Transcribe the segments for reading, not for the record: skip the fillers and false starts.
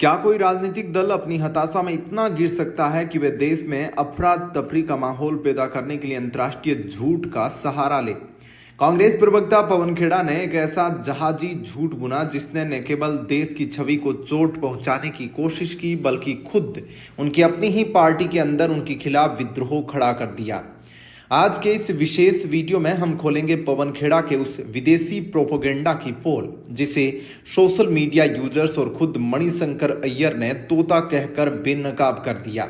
क्या कोई राजनीतिक दल अपनी हताशा में इतना गिर सकता है कि वे देश में अफरा तफरी का माहौल पैदा करने के लिए अंतर्राष्ट्रीय झूठ का सहारा ले? कांग्रेस प्रवक्ता पवन खेड़ा ने एक ऐसा जहाजी झूठ बुना जिसने न केवल देश की छवि को चोट पहुंचाने की कोशिश की बल्कि खुद उनकी अपनी ही पार्टी के अंदर उनके खिलाफ विद्रोह खड़ा कर दिया। आज के इस विशेष वीडियो में हम खोलेंगे पवन खेड़ा के उस विदेशी प्रोपेगेंडा की पोल जिसे सोशल मीडिया यूजर्स और खुद मणिशंकर अय्यर ने तोता कहकर बेनकाब कर दिया।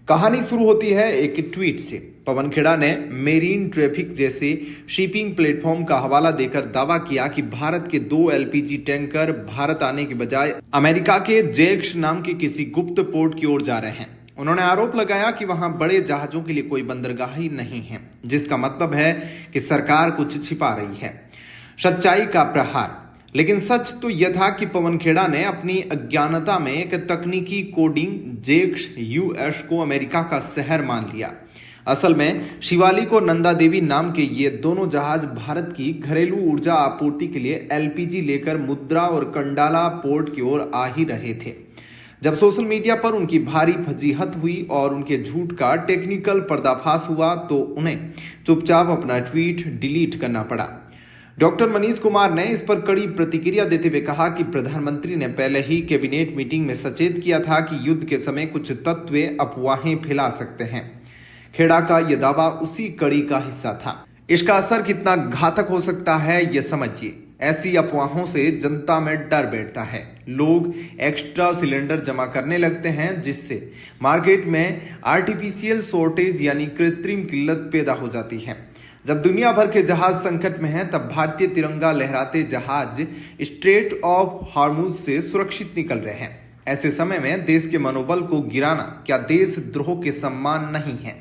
कहानी शुरू होती है एक ट्वीट से। पवन खेड़ा ने मेरीन ट्रैफिक जैसे शिपिंग प्लेटफॉर्म का हवाला देकर दावा किया कि भारत के 2 एलपीजी टैंकर भारत आने के बजाय अमेरिका के जेक्स नाम के किसी गुप्त पोर्ट की ओर जा रहे हैं। उन्होंने आरोप लगाया कि वहां बड़े जहाजों के लिए कोई बंदरगाह ही नहीं है, जिसका मतलब है कि सरकार कुछ छिपा रही है। सच्चाई का प्रहार। लेकिन सच तो यह था कि पवन खेड़ा ने अपनी अज्ञानता में एक तकनीकी कोडिंग जेक्स यूएस को अमेरिका का शहर मान लिया। असल में शिवालिक और नंदा देवी नाम के ये दोनों जहाज भारत की घरेलू ऊर्जा आपूर्ति के लिए एलपीजी लेकर मुद्रा और कंडाला पोर्ट की ओर आ ही रहे थे जब सोशल मीडिया पर उनकी भारी फजीहत हुई और उनके झूठ का टेक्निकल पर्दाफाश हुआ तो उन्हें चुपचाप अपना ट्वीट डिलीट करना पड़ा। डॉक्टर मनीष कुमार ने इस पर कड़ी प्रतिक्रिया देते हुए कहा कि प्रधानमंत्री ने पहले ही कैबिनेट मीटिंग में सचेत किया था कि युद्ध के समय कुछ तत्व अफवाहें फैला सकते हैं। खेड़ा का यह दावा उसी कड़ी का हिस्सा था। इसका असर कितना घातक हो सकता है यह समझिए। ऐसी अफवाहों से जनता में डर बैठता है। लोग एक्स्ट्रा सिलेंडर जमा करने लगते हैं जिससे मार्केट में आर्टिफिशियल शॉर्टेज यानी कृत्रिम किल्लत पैदा हो जाती है। जब दुनिया भर के जहाज संकट में हैं तब भारतीय तिरंगा लहराते जहाज स्ट्रेट ऑफ हॉर्मुज से सुरक्षित निकल रहे हैं। ऐसे समय में देश के मनोबल को गिराना क्या देशद्रोह के सम्मान नहीं है?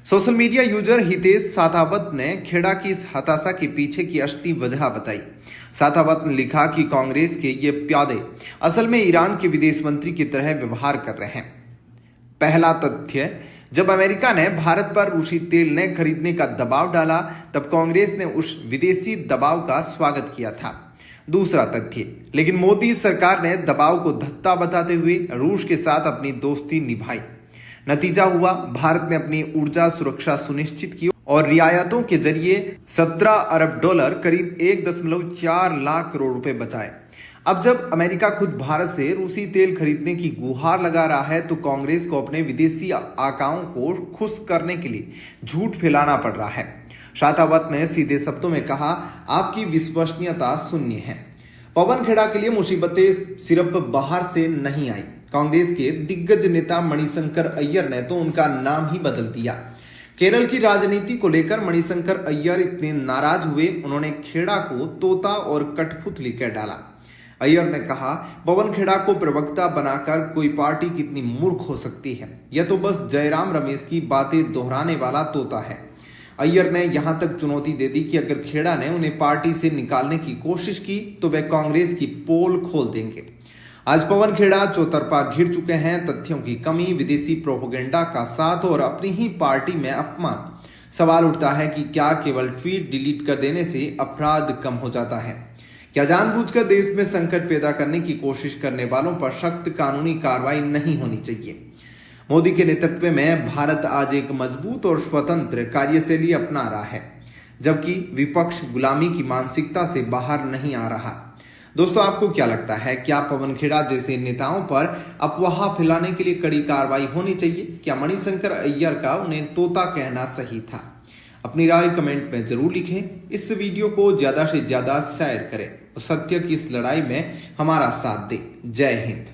सोशल मीडिया यूजर हितेश साथावत ने खेड़ा की इस हताशा के पीछे की असली वजह बताई। साथावत ने लिखा कि कांग्रेस के ये प्यादे असल में ईरान के विदेश मंत्री की तरह व्यवहार कर रहे हैं। पहला तथ्य, जब अमेरिका ने भारत पर रूसी तेल न खरीदने का दबाव डाला तब कांग्रेस ने उस विदेशी दबाव का स्वागत किया था। दूसरा तथ्य, लेकिन मोदी सरकार ने दबाव को धत्ता बताते हुए रूस के साथ अपनी दोस्ती निभाई। नतीजा हुआ, भारत ने अपनी ऊर्जा सुरक्षा सुनिश्चित की और रियायतों के जरिए 17 अरब डॉलर करीब 1.4 लाख करोड़ रुपए बचाए। अब जब अमेरिका खुद भारत से रूसी तेल खरीदने की गुहार लगा रहा है तो कांग्रेस को अपने विदेशी आकाओं को खुश करने के लिए झूठ फैलाना पड़ रहा है। साथावत ने सीधे शब्दों में कहा, आपकी विश्वसनीयता शून्य है। पवन खेड़ा के लिए मुसीबतें सिर्फ बाहर से नहीं आई। कांग्रेस के दिग्गज नेता मणिशंकर अय्यर ने तो उनका नाम ही बदल दिया। केरल की राजनीति को लेकर मणिशंकर अय्यर इतने नाराज हुए उन्होंने खेड़ा को तोता और कठपुतली कह डाला। अय्यर ने कहा, पवन खेड़ा को प्रवक्ता बनाकर कोई पार्टी कितनी मूर्ख हो सकती है, यह तो बस जयराम रमेश की बातें दोहराने वाला तोता है। अय्यर ने यहां तक चुनौती दे दी कि अगर खेड़ा ने उन्हें पार्टी से निकालने की कोशिश की तो वे कांग्रेस की पोल खोल देंगे। आज पवन खेड़ा चौतरफा घिर चुके हैं। तथ्यों की कमी, विदेशी प्रोपेगेंडा का साथ और अपनी ही पार्टी में अपमान। सवाल उठता है कि क्या केवल ट्वीट डिलीट कर देने से अपराध कम हो जाता है? क्या जानबूझकर देश में संकट पैदा करने की कोशिश करने वालों पर सख्त कानूनी कार्रवाई नहीं होनी चाहिए? मोदी के नेतृत्व में भारत आज एक मजबूत और स्वतंत्र कार्यशैली अपना रहा है, जबकि विपक्ष गुलामी की मानसिकता से बाहर नहीं आ रहा। दोस्तों, आपको क्या लगता है, क्या पवन खेड़ा जैसे नेताओं पर अफवाह फैलाने के लिए कड़ी कार्रवाई होनी चाहिए? क्या मणिशंकर अय्यर का उन्हें तोता कहना सही था? अपनी राय कमेंट में जरूर लिखें। इस वीडियो को ज्यादा से ज्यादा शेयर करें और सत्य की इस लड़ाई में हमारा साथ दें। जय हिंद।